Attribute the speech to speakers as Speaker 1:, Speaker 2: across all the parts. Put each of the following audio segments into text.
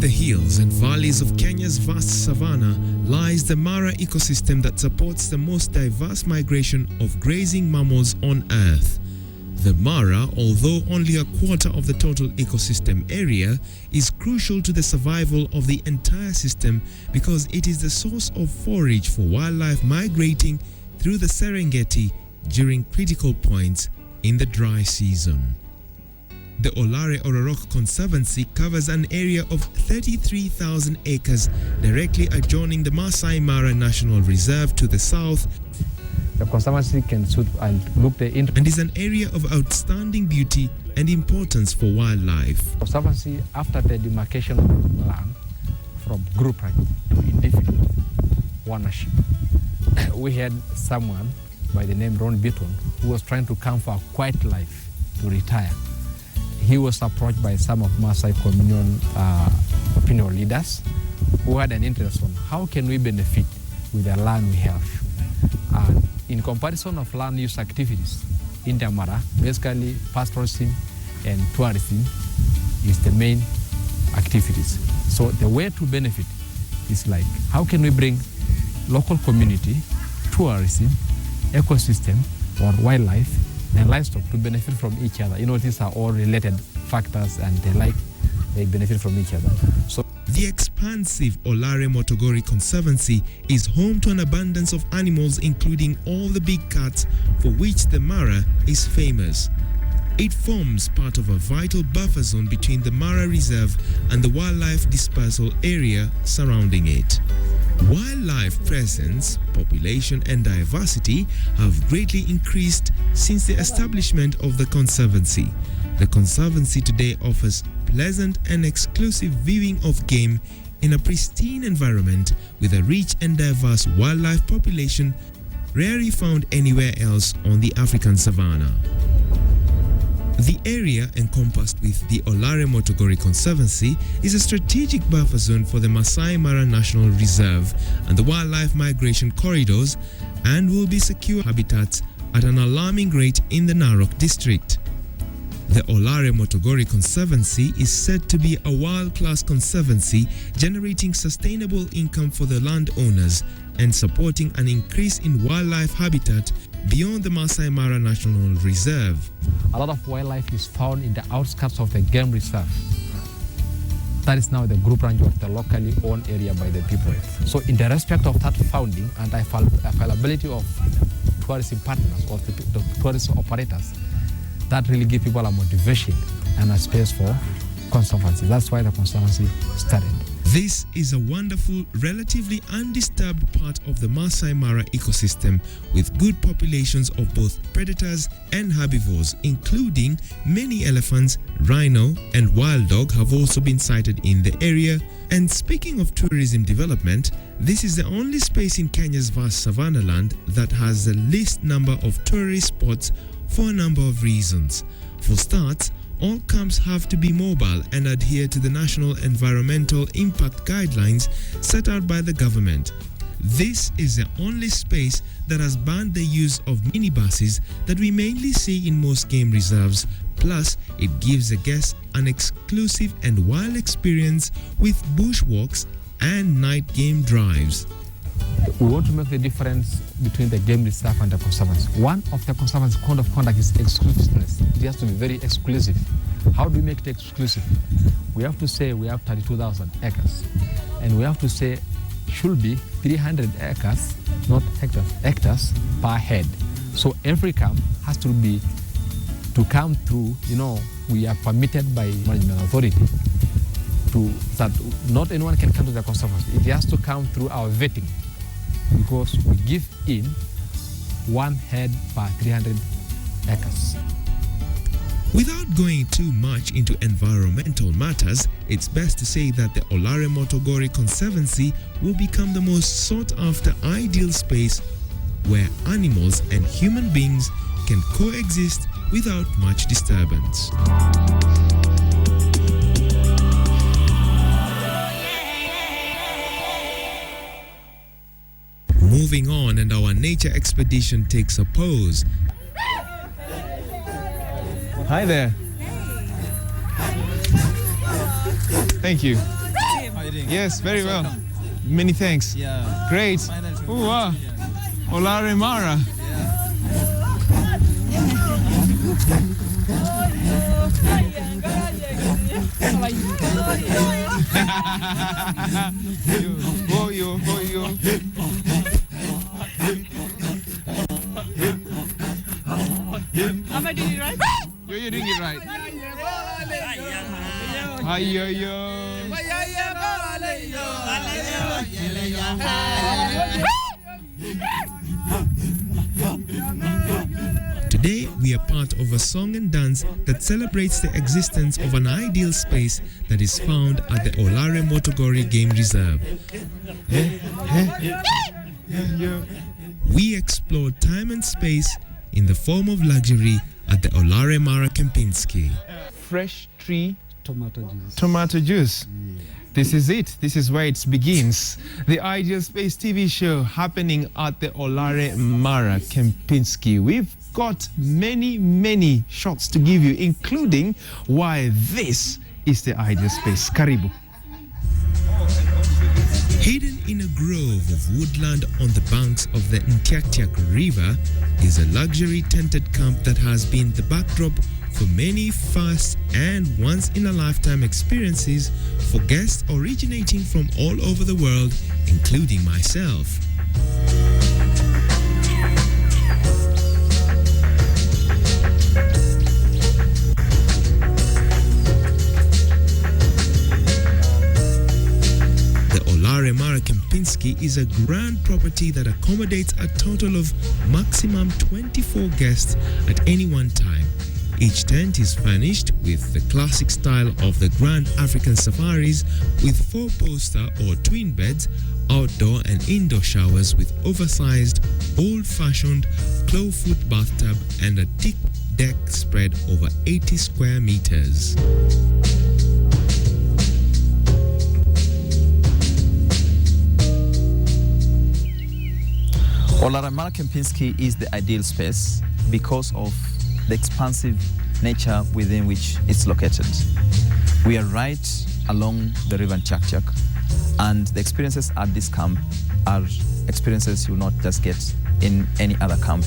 Speaker 1: the hills and valleys of Kenya's vast savanna lies the Mara ecosystem that supports the most diverse migration of grazing mammals on Earth. The Mara, although only a quarter of the total ecosystem area, is crucial to the survival of the entire system because it is the source of forage for wildlife migrating through the Serengeti during critical points in the dry season. The Olare Ororok Conservancy covers an area of 33,000 acres directly adjoining the Masai Mara National Reserve to the south.
Speaker 2: The Conservancy can suit and look the
Speaker 1: and is an area of outstanding beauty and importance for wildlife.
Speaker 2: Conservancy, after the demarcation of land from group right to indefinite ownership, we had someone by the name Ron Beaton who was trying to come for a quiet life to retire. He was approached by some of Maasai communion opinion leaders who had an interest on how can we benefit with the land we have. And in comparison of land use activities in the Mara, basically pastoralism and tourism is the main activities. So the way to benefit is like, how can we bring local community, tourism, ecosystem, or wildlife and livestock to benefit from each other. You know, these are all related factors and they benefit from each other. So
Speaker 1: the expansive Olare Motogori Conservancy is home to an abundance of animals including all the big cats for which the Mara is famous. It forms part of a vital buffer zone between the Mara Reserve and the wildlife dispersal area surrounding it. Wildlife presence, population and diversity have greatly increased since the establishment of the Conservancy. The Conservancy today offers pleasant and exclusive viewing of game in a pristine environment with a rich and diverse wildlife population rarely found anywhere else on the African savanna. The area encompassed with the Olare Motogori Conservancy is a strategic buffer zone for the Masai Mara National Reserve and the wildlife migration corridors and will be secure habitats at an alarming rate in the Narok district. The Olare Motogori Conservancy is said to be a world-class conservancy generating sustainable income for the landowners and supporting an increase in wildlife habitat beyond the Masai Mara National Reserve.
Speaker 2: A lot of wildlife is found in the outskirts of the game reserve. That is now the group range of the locally owned area by the people. So in the respect of that founding and availability of tourism partners or the tourism operators, that really give people a motivation and a space for conservancy. That's why the Conservancy started.
Speaker 1: This is a wonderful, relatively undisturbed part of the Masai Mara ecosystem with good populations of both predators and herbivores, including many elephants, rhino and wild dog have also been sighted in the area. And speaking of tourism development, this is the only space in Kenya's vast savanna land that has the least number of tourist spots for a number of reasons. For starts, all camps have to be mobile and adhere to the National Environmental Impact Guidelines set out by the government. This is the only space that has banned the use of minibuses that we mainly see in most game reserves. Plus, it gives the guests an exclusive and wild experience with bushwalks and night game drives.
Speaker 2: We want to make the difference between the game reserve and the conservancy. One of the conservancy code of conduct is exclusiveness. It has to be very exclusive. How do we make it exclusive? We have to say we have 32,000 acres. And we have to say should be 300 acres, not hectares per head. So every camp has to come through, we are permitted by management authority that not anyone can come to the conservancy. It has to come through our vetting, because we give in 1 head per 300 acres.
Speaker 1: Without going too much into environmental matters, it's best to say that the Olare Motogori Conservancy will become the most sought-after ideal space where animals and human beings can coexist without much disturbance. Moving on, and our nature expedition takes a pause.
Speaker 3: Hi there. Thank you. doing?
Speaker 4: Yes, very well. Many thanks.
Speaker 3: Yeah.
Speaker 4: Great. Oh, wow. Olare Mara. Yo.
Speaker 5: Am I doing it right?
Speaker 4: You're doing it right. Yo.
Speaker 1: Today, we are part of a song and dance that celebrates the existence of an ideal space that is found at the Olare Motogori Game Reserve. We explore time and space in the form of luxury at the Olare Mara Kempinski.
Speaker 4: Fresh tree
Speaker 6: Tomato juice.
Speaker 4: tomato juice. This is it. This is where it begins. The Ideal Space TV show happening at the Olare Mara Kempinski. We've got many shots to give you, including why this is the Ideal Space. Karibu.
Speaker 1: Hidden in a grove of woodland on the banks of the Ntiaktiak River is a luxury tented camp that has been the backdrop for many first and once-in-a-lifetime experiences for guests originating from all over the world, including myself. Olare Mara Kempinski is a grand property that accommodates a total of maximum 24 guests at any one time. Each tent is furnished with the classic style of the Grand African Safaris with 4-poster or twin beds, outdoor and indoor showers with oversized, old-fashioned clawfoot bathtub and a thick deck spread over 80 square meters.
Speaker 3: Olare Mara Kempinski is the ideal space because of the expansive nature within which it's located. We are right along the river Ntiaktiak, and the experiences at this camp are experiences you will not just get in any other camp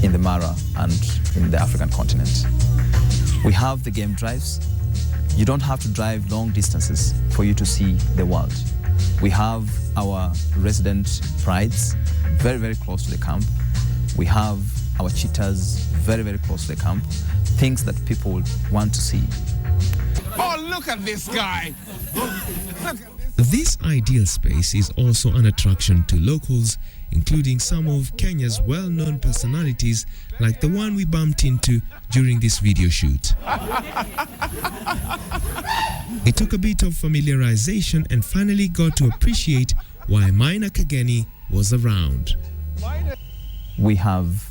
Speaker 3: in the Mara and in the African continent. We have the game drives. You don't have to drive long distances for you to see the world. We have our resident prides very close to the camp. We have our cheetahs very close to the camp, things that people want to see.
Speaker 4: Oh, look at this guy!
Speaker 1: This ideal space is also an attraction to locals, including some of Kenya's well-known personalities like the one we bumped into during this video shoot. It took a bit of familiarization and finally got to appreciate why Maina Kageni was around.
Speaker 3: We have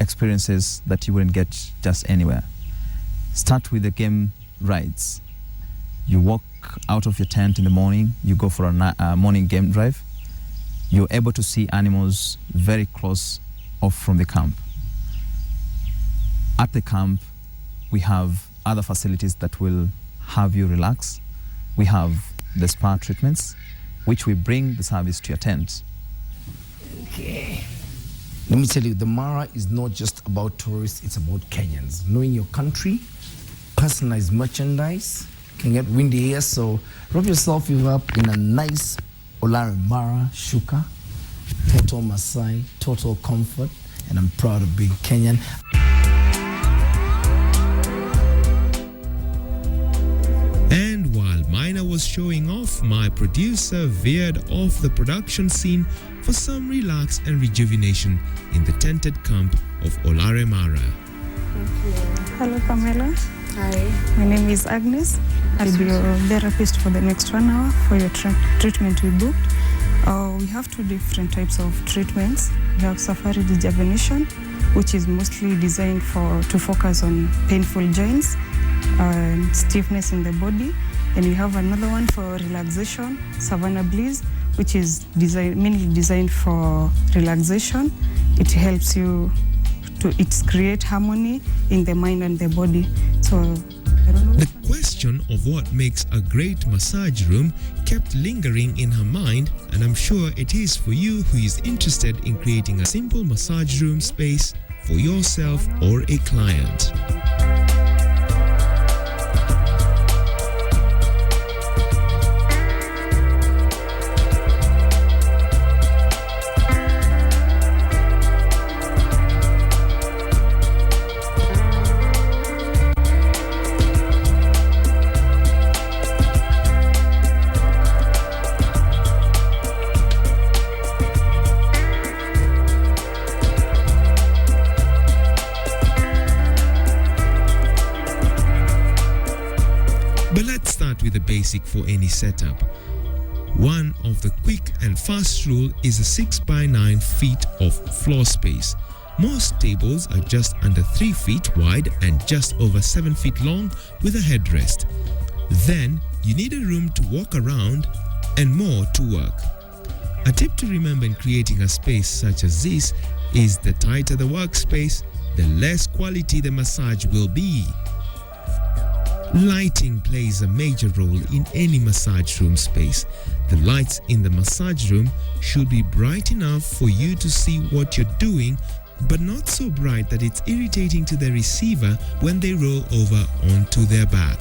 Speaker 3: experiences that you wouldn't get just anywhere. Start with the game rides. You walk out of your tent in the morning, you go for a morning game drive. You're able to see animals very close off from the camp. At the camp, we have other facilities that will have you relax. We have the spa treatments, which we bring the service to your tent.
Speaker 6: Okay. Let me tell you, the Mara is not just about tourists, it's about Kenyans. Knowing your country, personalized merchandise, can get windy here, so wrap yourself up in a nice Olare Mara shuka, total Maasai, total comfort, and I'm proud of being Kenyan.
Speaker 1: And while Maina was showing off, my producer veered off the production scene for some relax and rejuvenation in the tented camp of Olare Mara.
Speaker 7: Hello, Pamela.
Speaker 5: Hi.
Speaker 7: My name is Agnes. I'll be your therapist for the next 1 hour for your treatment we booked. We have 2 different types of treatments. We have safari rejuvenation, which is mostly designed to focus on painful joints and stiffness in the body. And we have another one for relaxation, Savannah Bliss, which is mainly designed for relaxation. It helps you to create harmony in the mind and the body. So
Speaker 1: The question of what makes a great massage room kept lingering in her mind, and I'm sure it is for you who is interested in creating a simple massage room space for yourself or a client. But let's start with the basic for any setup. One of the quick and fast rule is a 6 by 9 feet of floor space. Most tables are just under 3 feet wide and just over 7 feet long with a headrest. Then you need a room to walk around and more to work. A tip to remember in creating a space such as this is the tighter the workspace, the less quality the massage will be. Lighting plays a major role in any massage room space. The lights in the massage room should be bright enough for you to see what you're doing, but not so bright that it's irritating to the receiver when they roll over onto their back.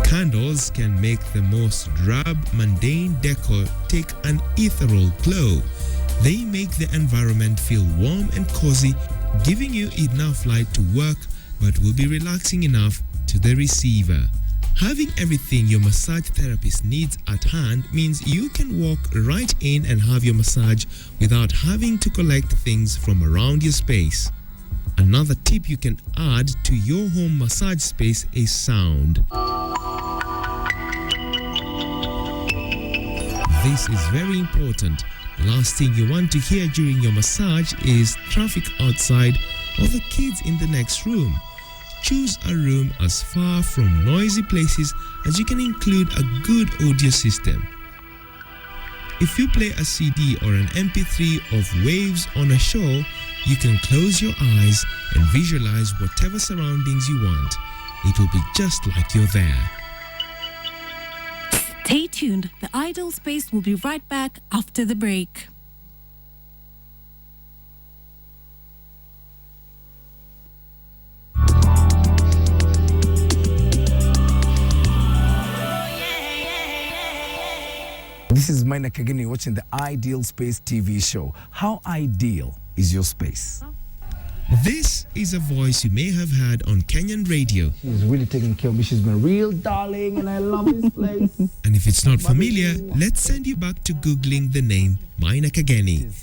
Speaker 1: Candles can make the most drab, mundane decor take an ethereal glow. They make the environment feel warm and cozy, giving you enough light to work, but will be relaxing enough to the receiver. Having everything your massage therapist needs at hand means you can walk right in and have your massage without having to collect things from around your space. Another tip you can add to your home massage space is sound. This is very important. The last thing you want to hear during your massage is traffic outside or the kids in the next room. Choose a room as far from noisy places as you can include a good audio system. If you play a CD or an MP3 of waves on a show, you can close your eyes and visualize whatever surroundings you want. It will be just like you're there.
Speaker 8: Stay tuned. The Idle Space will be right back after the break.
Speaker 6: This is Maina Kageni watching the Ideal Space TV show. How ideal is your space?
Speaker 1: This is a voice you may have heard on Kenyan radio.
Speaker 6: She's really taking care of me. She's been a real darling and I love this place.
Speaker 1: And if it's not familiar, let's send you back to Googling the name Maina Kageni.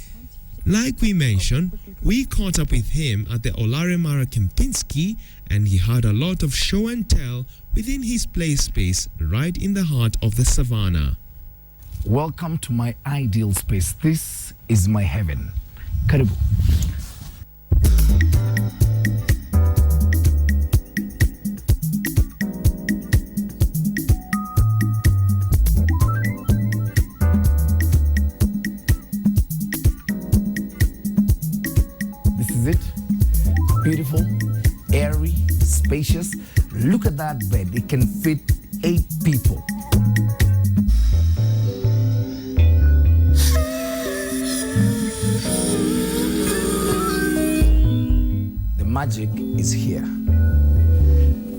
Speaker 1: Like we mentioned, we caught up with him at the Olare Mara Kempinski and he had a lot of show and tell within his play space right in the heart of the savannah.
Speaker 6: Welcome to my ideal space. This is my heaven. Karibu. This is it. Beautiful, airy, spacious. Look at that bed. It can fit 8 people. Magic is here.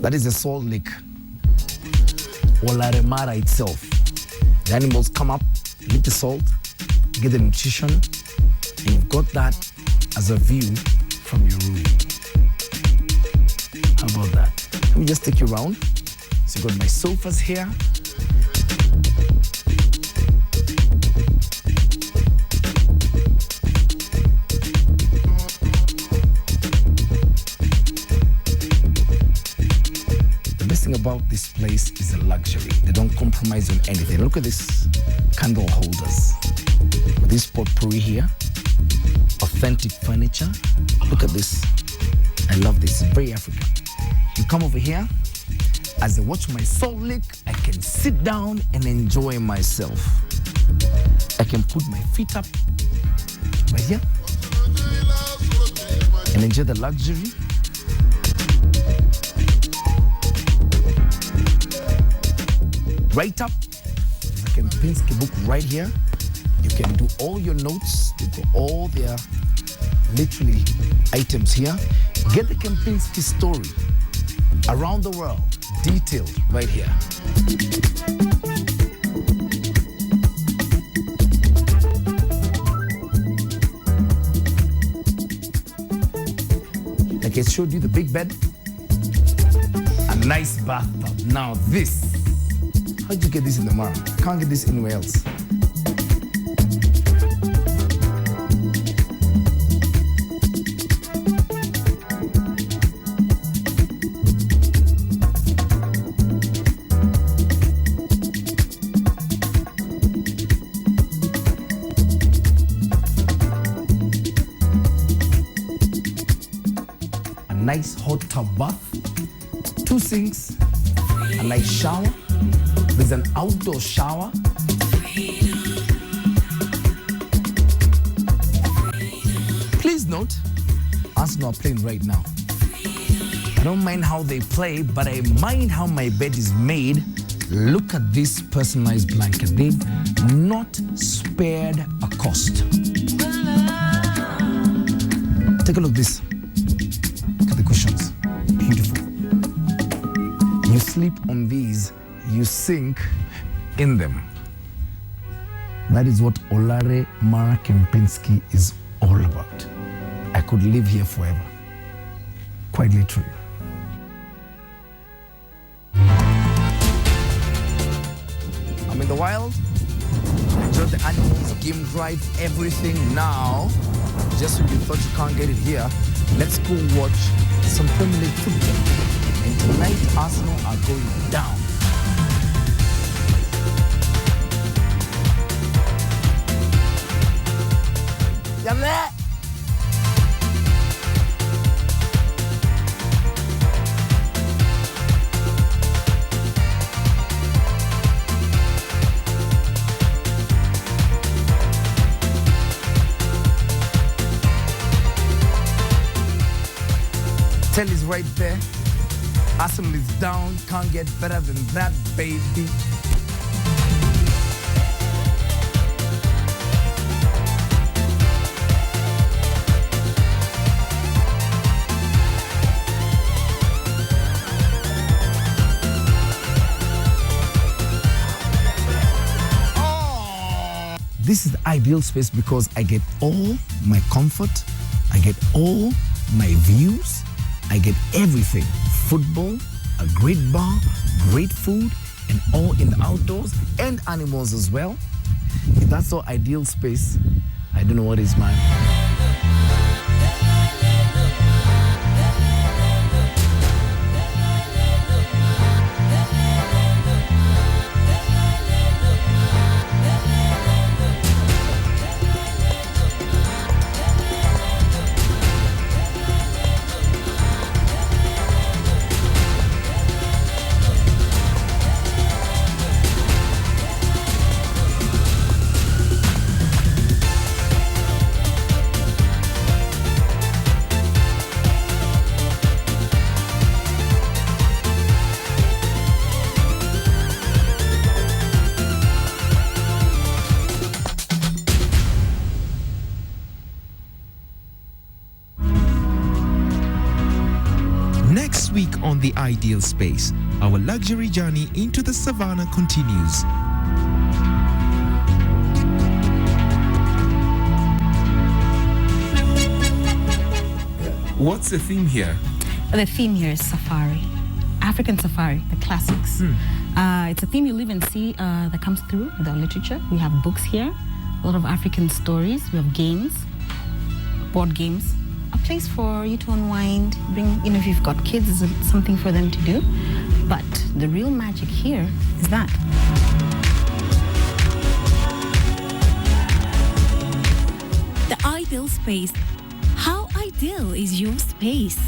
Speaker 6: That is the salt lake, Olare Mara itself. The animals come up, lick the salt, get the nutrition, and you've got that as a view from your room. How about that? Let me just take you around. So you've got my sofas here. About this place is a luxury. They don't compromise on anything. Look at this candle holders. With this potpourri here. Authentic furniture. Look at this. I love this. It's very African. You come over here. As I watch my salt lake, I can sit down and enjoy myself. I can put my feet up right here and enjoy the luxury. right up. There's a Kempinski book right here. You can do all your notes. You got all their literally items here. Get the Kempinski story around the world, detailed right here. Like I showed you the big bed, a nice bathtub. Now this, how'd you get this in the Mara? Can't get this anywhere else. Nice hot tub bath, 2 sinks, a nice shower. There's an outdoor shower. Please note, Arsenal are playing right now. I don't mind how they play, but I mind how my bed is made. Look at this personalized blanket. They've not spared a cost. Take a look at this. Cushions, beautiful. You sleep on these, you sink in them. That is what Olare Mara Kempinski is all about. I could live here forever, quite literally. I'm in the wild, enjoy the animals, game drive, everything. Now, just when you thought you can't get it here, let's go watch some Premier League football. And tonight, Arsenal are going down. Yalla! Tell is right there. Arsenal is down. Can't get better than that, baby. This is the ideal space because I get all my comfort, I get all my views, I get everything. Football, a great bar, great food, and all in the outdoors, and animals as well. If that's our ideal space, I don't know what is mine.
Speaker 1: Next week on The Ideal Space, our luxury journey into the savannah continues. What's the theme here?
Speaker 9: The theme here is safari, African safari, the classics. It's a theme you live and see that comes through with our literature. We have books here, a lot of African stories. We have games, board games, a place for you to unwind, bring, if you've got kids, it's something for them to do. But the real magic here is that.
Speaker 8: The Ideal Space. How ideal is your space?